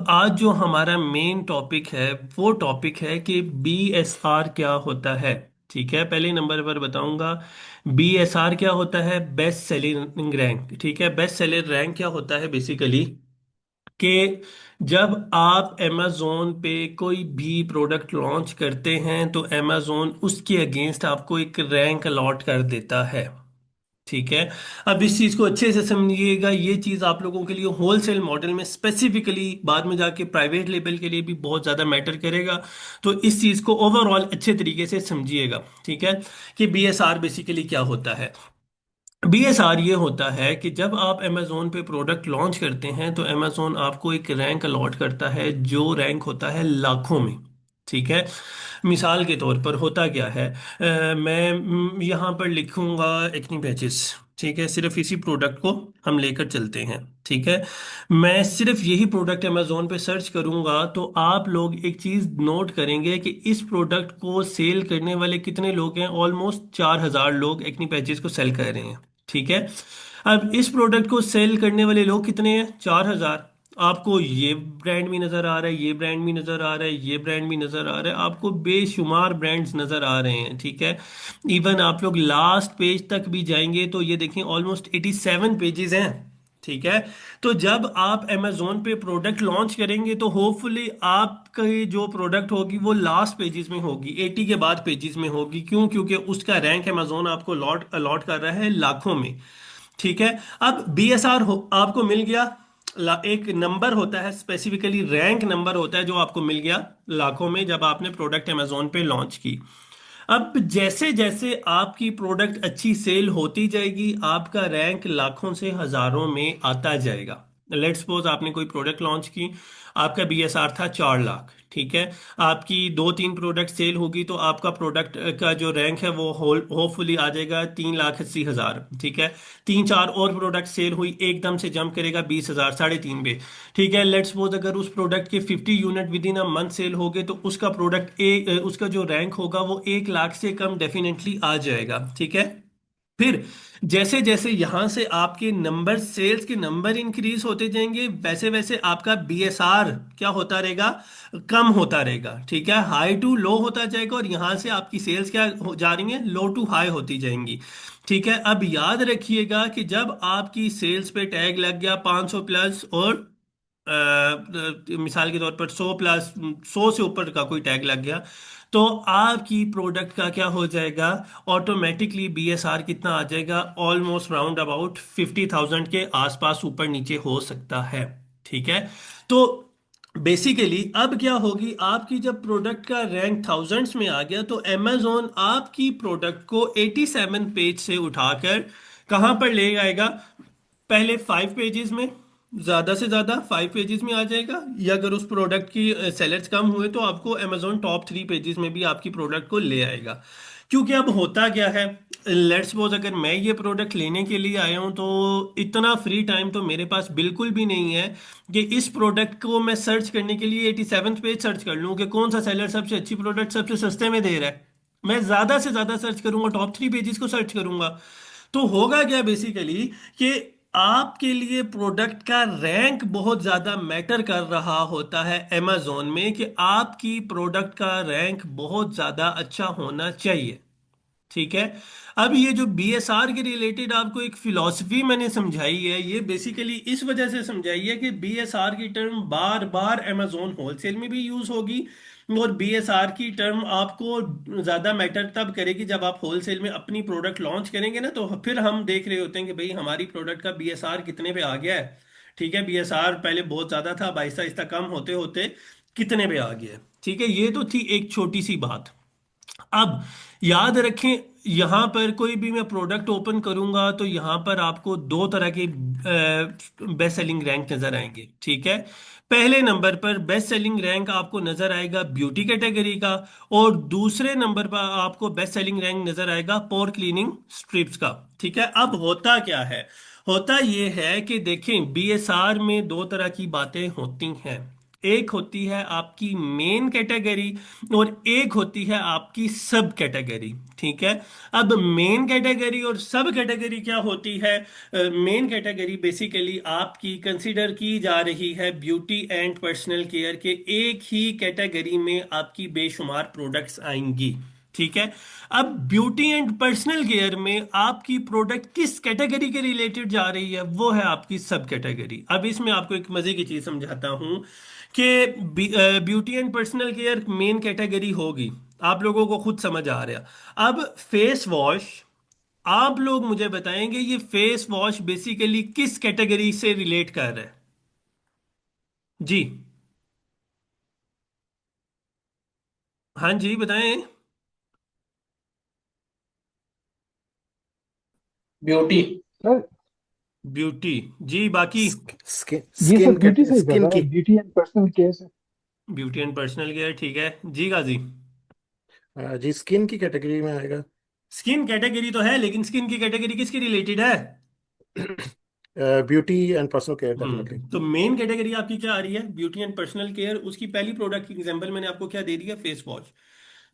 अब आज जो हमारा मेन टॉपिक है वो टॉपिक है कि BSR क्या होता है। ठीक है, पहले नंबर पर बताऊंगा BSR क्या होता है। Best selling rank. ठीक है, बेस्ट सेलर रैंक क्या होता है बेसिकली कि जब आप अमेजोन पे कोई भी प्रोडक्ट लॉन्च करते हैं तो अमेजोन उसके अगेंस्ट आपको एक रैंक अलॉट कर देता है। ठीक है, अब इस चीज को अच्छे से समझिएगा। ये चीज आप लोगों के लिए होलसेल मॉडल में स्पेसिफिकली बाद में जाके प्राइवेट लेबल के लिए भी बहुत ज्यादा मैटर करेगा। तो इस चीज को ओवरऑल अच्छे तरीके से समझिएगा। ठीक है, कि BSR बेसिकली क्या होता है। BSR ये होता है कि जब आप अमेजोन पे प्रोडक्ट लॉन्च करते हैं तो अमेजोन आपको एक रैंक अलॉट करता है जो रैंक होता है लाखों में। ठीक है, मिसाल के तौर पर होता क्या है, मैं यहाँ पर लिखूंगा इतनी पैचेस। ठीक है, सिर्फ इसी प्रोडक्ट को हम लेकर चलते हैं। ठीक है, मैं सिर्फ यही प्रोडक्ट अमेजोन पे सर्च करूंगा तो आप लोग एक चीज नोट करेंगे कि इस प्रोडक्ट को सेल करने वाले कितने लोग हैं। ऑलमोस्ट 4,000 लोग एक्नी पैचेस को सेल कर रहे हैं। ठीक है, अब इस प्रोडक्ट को सेल करने वाले लोग कितने हैं? 4,000। आपको ये ब्रांड भी नजर आ रहा है, ये ब्रांड भी नजर आ रहा है, ये ब्रांड भी नजर आ रहा है, आपको बेशुमार ब्रांड्स नजर आ रहे हैं। ठीक है, इवन आप लोग लास्ट पेज तक भी जाएंगे तो ये देखें ऑलमोस्ट 87 पेजेस हैं। ठीक है, तो जब आप अमेजोन पे प्रोडक्ट लॉन्च करेंगे तो होपफुली आपकी जो प्रोडक्ट होगी वो लास्ट पेजेस में होगी, 80 के बाद पेजेस में होगी। क्यों? क्योंकि उसका रैंक अमेजोन आपको लॉट अलॉट कर रहा है लाखों में। ठीक है, अब BSR आपको मिल गया। एक नंबर होता है, स्पेसिफिकली रैंक नंबर होता है जो आपको मिल गया लाखों में जब आपने प्रोडक्ट अमेजोन पे लॉन्च की। अब जैसे जैसे आपकी प्रोडक्ट अच्छी सेल होती जाएगी आपका रैंक लाखों से हजारों में आता जाएगा। लेट्स सपोज आपने कोई प्रोडक्ट लॉन्च की, आपका BSR था 4 लाख। ठीक है, आपकी 2-3 प्रोडक्ट सेल होगी तो आपका प्रोडक्ट का जो रैंक है वो होपफुली आ जाएगा 3,80,000। ठीक है, 3-4 और प्रोडक्ट सेल हुई एकदम से जंप करेगा 20,000, 3.5 पे। ठीक है, लेट्स सपोज अगर उस प्रोडक्ट के 50 unit within a month sale हो गए तो उसका प्रोडक्ट उसका जो रैंक होगा वो 1 लाख से कम डेफिनेटली आ जाएगा। ठीक है, फिर जैसे जैसे यहां से आपके नंबर, सेल्स के नंबर इंक्रीज होते जाएंगे वैसे वैसे आपका BSR क्या होता रहेगा? कम होता रहेगा। ठीक है, हाई टू लो होता जाएगा और यहां से आपकी सेल्स क्या हो जा रही हैं? लो टू हाई होती जाएंगी। ठीक है, अब याद रखिएगा कि जब आपकी सेल्स पे टैग लग गया 500 प्लस और मिसाल के तौर पर 100 प्लस, 100 से ऊपर का कोई टैग लग गया तो आपकी प्रोडक्ट का क्या हो जाएगा? ऑटोमेटिकली BSR कितना आ जाएगा? ऑलमोस्ट राउंड अबाउट 50,000 के आसपास ऊपर नीचे हो सकता है। ठीक है, तो बेसिकली अब क्या होगी, आपकी जब प्रोडक्ट का रैंक थाउजेंड्स में आ गया तो अमेजोन आपकी प्रोडक्ट को 87 पेज से उठाकर कहां पर ले आएगा? पहले 5 पेजेस में, ज्यादा से ज्यादा 5 पेजेस में आ जाएगा, या अगर उस प्रोडक्ट की सेलर्स कम हुए तो आपको अमेजोन टॉप 3 पेजेस में भी आपकी प्रोडक्ट को ले आएगा। क्योंकि अब होता क्या है, लेट्स सपोज अगर मैं ये प्रोडक्ट लेने के लिए आया हूं तो इतना फ्री टाइम तो मेरे पास बिल्कुल भी नहीं है कि इस प्रोडक्ट को मैं सर्च करने के लिए 87 पेज सर्च कर लूं कि कौन सा सेलर सबसे अच्छी प्रोडक्ट सबसे सस्ते में दे रहा है। मैं ज्यादा से ज्यादा सर्च करूंगा, टॉप 3 पेजेस को सर्च करूंगा। तो होगा क्या बेसिकली कि आपके लिए प्रोडक्ट का रैंक बहुत ज्यादा मैटर कर रहा होता है अमेजोन में, कि आपकी प्रोडक्ट का रैंक बहुत ज्यादा अच्छा होना चाहिए। ठीक है, अब ये जो BSR के रिलेटेड आपको एक फिलॉसफी मैंने समझाई है ये बेसिकली इस वजह से समझाई है कि BSR की टर्म बार बार अमेजोन होलसेल में भी यूज होगी और BSR की टर्म आपको ज्यादा मैटर तब करेगी जब आप होलसेल में अपनी प्रोडक्ट लॉन्च करेंगे ना, तो फिर हम देख रहे होते हैं कि भाई हमारी प्रोडक्ट का BSR कितने पे आ गया है। ठीक है, BSR पहले बहुत ज्यादा था, अब आहिस्ता आहिस्ता कम होते होते कितने पे आ गया है। ठीक है, ये तो थी एक छोटी सी बात। अब याद रखें, यहां पर कोई भी मैं प्रोडक्ट ओपन करूंगा तो यहां पर आपको दो तरह के बेस्ट सेलिंग रैंक नजर आएंगे। ठीक है, पहले नंबर पर बेस्ट सेलिंग रैंक आपको नजर आएगा ब्यूटी कैटेगरी का, और दूसरे नंबर पर आपको बेस्ट सेलिंग रैंक नजर आएगा पोर क्लीनिंग स्ट्रिप्स का। ठीक है, अब होता क्या है, होता यह है कि देखें BSR में दो तरह की बातें होती हैं। एक होती है आपकी मेन कैटेगरी और एक होती है आपकी सब कैटेगरी। ठीक है। अब मेन कैटेगरी और सब कैटेगरी क्या होती है? मेन कैटेगरी बेसिकली आपकी कंसीडर की जा रही है ब्यूटी एंड पर्सनल केयर के एक ही कैटेगरी में आपकी बेशुमार प्रोडक्ट्स आएंगी। ठीक है। अब ब्यूटी एंड पर्सनल केयर में आपकी प्रोडक्ट किस कैटेगरी के रिलेटेड जा रही है, वो है आपकी सब कैटेगरी। अब इसमें आपको एक मजे की चीज समझाता हूं कि beauty and personal care main category होगी, आप लोगों को खुद समझ आ रहा। अब फेस वॉश, आप लोग मुझे बताएंगे ये फेस वॉश बेसिकली किस कैटेगरी से रिलेट कर रहा है? जी। हाँ जी बताएं। ब्यूटी। Sir beauty. जी बाकी। स्किन ये स्किन सब ब्यूटी से ही कर स्किन रहा है, की। ब्यूटी एंड पर्सनल केयर से। ब्यूटी एंड पर्सनल केयर ठीक है जी गाजी। जी स्किन की कैटेगरी में आएगा। स्किन कैटेगरी तो है, लेकिन स्किन की कैटेगरी किसकी रिलेटेड है? Beauty and personal care definitely. तो मेन कैटेगरी आपकी क्या आ रही है? Beauty and personal care. उसकी पहली प्रोडक्ट की एग्जांपल मैंने आपको क्या दे दिया? Face wash.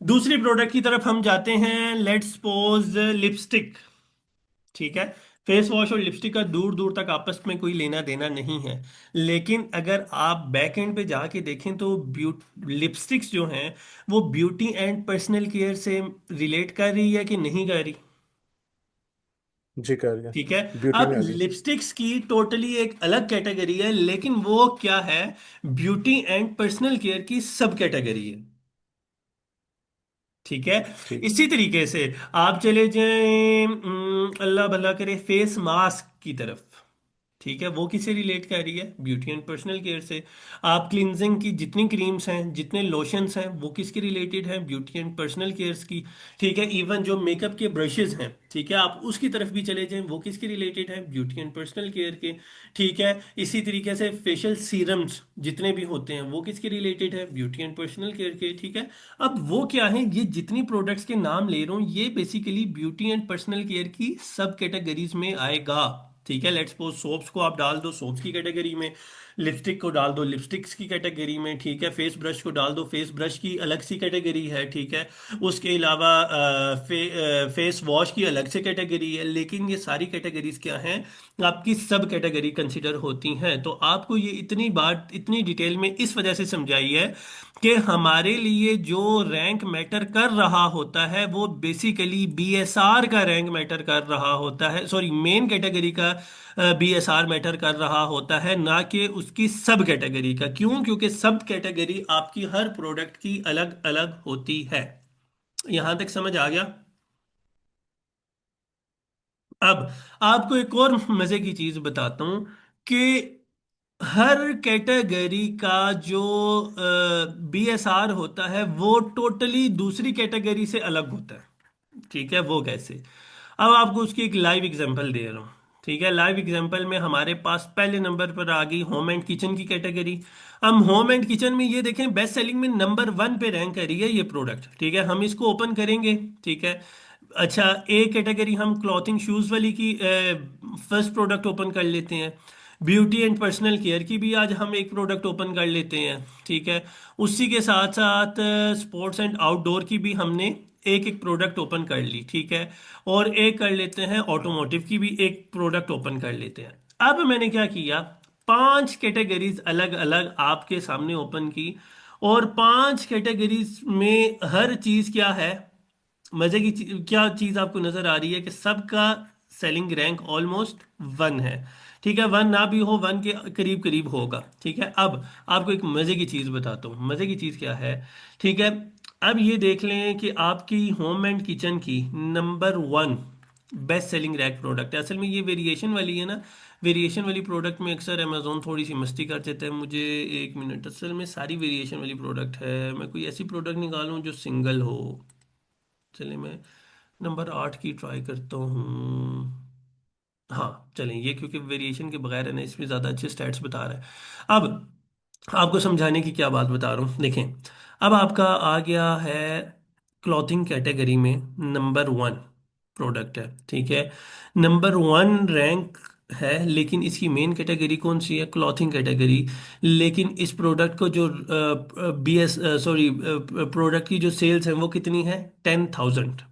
दूसरी प्रोडक्ट की तरफ हम जाते हैं, लेट्स सपोज लिपस्टिक। ठीक है। फेस वॉश और लिपस्टिक का दूर दूर तक आपस में कोई लेना देना नहीं है, लेकिन अगर आप बैक एंड पे जाके देखें तो लिपस्टिक्स जो हैं वो ब्यूटी एंड पर्सनल केयर से रिलेट कर रही है कि नहीं कर रही? जी कर गया। ठीक है। ब्यूटी अब में आ गई। लिपस्टिक्स की टोटली एक अलग कैटेगरी है, लेकिन वो क्या है? ब्यूटी एंड पर्सनल केयर की सब कैटेगरी है। ठीक है। ठीक। इसी तरीके से आप चले जाएं अल्लाह भला करे फेस मास्क की तरफ। ठीक है, वो किससे रिलेट कर रही है? ब्यूटी एंड पर्सनल केयर से। आप क्लिनजिंग की जितनी क्रीम्स हैं, जितने लोशंस हैं, वो किसके रिलेटेड हैं? ब्यूटी एंड पर्सनल केयर्स की। ठीक है। इवन जो मेकअप के ब्रशेज हैं, ठीक है, आप उसकी तरफ भी चले जाएं, वो किसके रिलेटेड है? ब्यूटी एंड पर्सनल केयर के। ठीक है। इसी तरीके से फेशियल सीरम्स जितने भी होते हैं वो किसके रिलेटेड है? ब्यूटी एंड पर्सनल केयर के। ठीक है। अब वो क्या है, ये जितनी प्रोडक्ट्स के नाम ले रहा हूँ ये basically beauty and personal care की सब कैटेगरीज में आएगा। ठीक है। लेट्स सपोज सोप्स को आप डाल दो सोप्स की कैटेगरी में, लिपस्टिक को डाल दो लिपस्टिक्स की कैटेगरी में। ठीक है। फेस ब्रश को डाल दो फेस ब्रश की अलग सी कैटेगरी है। ठीक है। उसके अलावा फेस वॉश की अलग से कैटेगरी है। लेकिन ये सारी कैटेगरीज क्या हैं? आपकी सब कैटेगरी कंसिडर होती हैं। तो आपको ये इतनी बात इतनी डिटेल में इस वजह से समझाई है कि हमारे लिए जो रैंक मैटर कर रहा होता है वो बेसिकली बीएसआर का रैंक मैटर कर रहा होता है, सॉरी मेन कैटेगरी का बीएसआर मैटर कर रहा होता है, ना कि उसकी सब कैटेगरी का। क्यों? क्योंकि सब कैटेगरी आपकी हर प्रोडक्ट की अलग अलग होती है। यहां तक समझ आ गया? अब आपको एक और मजे की चीज बताता हूं कि हर कैटेगरी का जो बीएसआर होता है वो टोटली दूसरी कैटेगरी से अलग होता है। ठीक है। वो कैसे? अब आपको उसकी एक लाइव एग्जांपल दे रहा हूँ। ठीक है। लाइव एग्जांपल में हमारे पास पहले नंबर पर आ गई होम एंड किचन की कैटेगरी। हम होम एंड किचन में ये देखें बेस्ट सेलिंग में नंबर 1 पे रैंक कर रही है ये प्रोडक्ट। ठीक है। हम इसको ओपन करेंगे। ठीक है। अच्छा, ए कैटेगरी हम क्लॉथिंग शूज वाली की फर्स्ट प्रोडक्ट ओपन कर लेते हैं। ब्यूटी एंड पर्सनल केयर की भी आज हम एक प्रोडक्ट ओपन कर लेते हैं। ठीक है। उसी के साथ साथ स्पोर्ट्स एंड आउटडोर की भी हमने एक एक प्रोडक्ट ओपन कर ली। ठीक है। और एक कर लेते हैं ऑटोमोटिव की भी एक प्रोडक्ट ओपन कर लेते हैं। अब मैंने क्या किया, 5 कैटेगरीज अलग अलग आपके सामने ओपन की, और 5 कैटेगरीज में हर चीज क्या है? मजे की क्या चीज आपको नजर आ रही है कि सबका सेलिंग रैंक ऑलमोस्ट 1 है। ठीक है। 1 ना भी हो, 1 के करीब करीब होगा। ठीक है। अब आपको एक मजे की चीज बताता हूँ। मजे की चीज क्या है? ठीक है। अब ये देख लें कि आपकी होम एंड किचन की number 1 best selling rack product है। असल में ये वेरिएशन वाली है ना, वेरिएशन वाली प्रोडक्ट में अक्सर अमेजोन थोड़ी सी मस्ती कर देता है। मुझे एक मिनट, असल में सारी वेरिएशन वाली प्रोडक्ट है, मैं कोई ऐसी प्रोडक्ट निकालूं जो सिंगल हो। चलिए मैं नंबर 8 की ट्राई करता हूँ। हाँ चलें, ये क्योंकि वेरिएशन के बगैर है ना, इसमें ज़्यादा अच्छे स्टैट्स बता रहा है। अब आपको समझाने की क्या बात बता रहा हूँ, देखें। अब आपका आ गया है क्लॉथिंग कैटेगरी में नंबर 1 प्रोडक्ट है। ठीक है। नंबर 1 रैंक है, लेकिन इसकी मेन कैटेगरी कौन सी है? Clothing category. लेकिन इस प्रोडक्ट को जो बी एस सॉरी प्रोडक्ट की जो सेल्स है वो कितनी है? 10,000।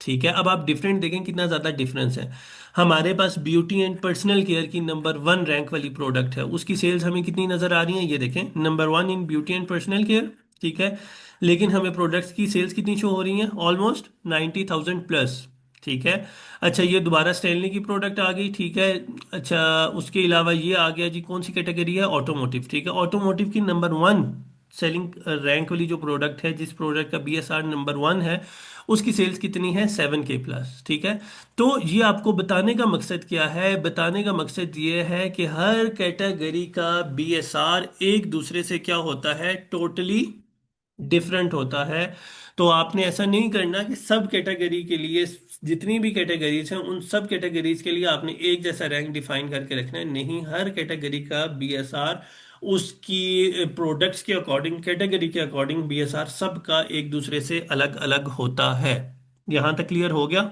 ठीक है, अब आप डिफरेंट देखें कितना ज़्यादा डिफरेंस है। हमारे पास ब्यूटी एंड पर्सनल केयर की नंबर वन रैंक वाली प्रोडक्ट है, उसकी सेल्स हमें कितनी नज़र आ रही है? ये देखें, number one in beauty and personal care. ठीक है, लेकिन हमें प्रोडक्ट्स की सेल्स कितनी शो हो रही हैं? Almost 90,000 plus. ठीक है। अच्छा, ये दोबारा स्टैनली की प्रोडक्ट आ गई। ठीक है। अच्छा, उसके अलावा ये आ गया जी, कौन सी कैटेगरी है? ऑटोमोटिव। ठीक है, ऑटोमोटिव की नंबर वन सेलिंग रैंक वाली जो प्रोडक्ट है, जिस प्रोडक्ट का बीएसआर नंबर वन है, उसकी सेल्स कितनी है? 7K plus. ठीक है। तो ये आपको बताने का मकसद क्या है? बताने का मकसद ये है कि हर कैटेगरी का बीएसआर एक दूसरे से क्या होता है? टोटली डिफरेंट होता है। तो आपने ऐसा नहीं करना कि सब कैटेगरी के लिए, जितनी भी कैटेगरीज हैं उन सब कैटेगरीज के लिए आपने एक जैसा रैंक डिफाइन करके रखना है। नहीं, हर कैटेगरी का बीएसआर उसकी प्रोडक्ट्स के अकॉर्डिंग, कैटेगरी के अकॉर्डिंग बीएसआर सबका एक दूसरे से अलग अलग होता है। यहां तक क्लियर हो गया?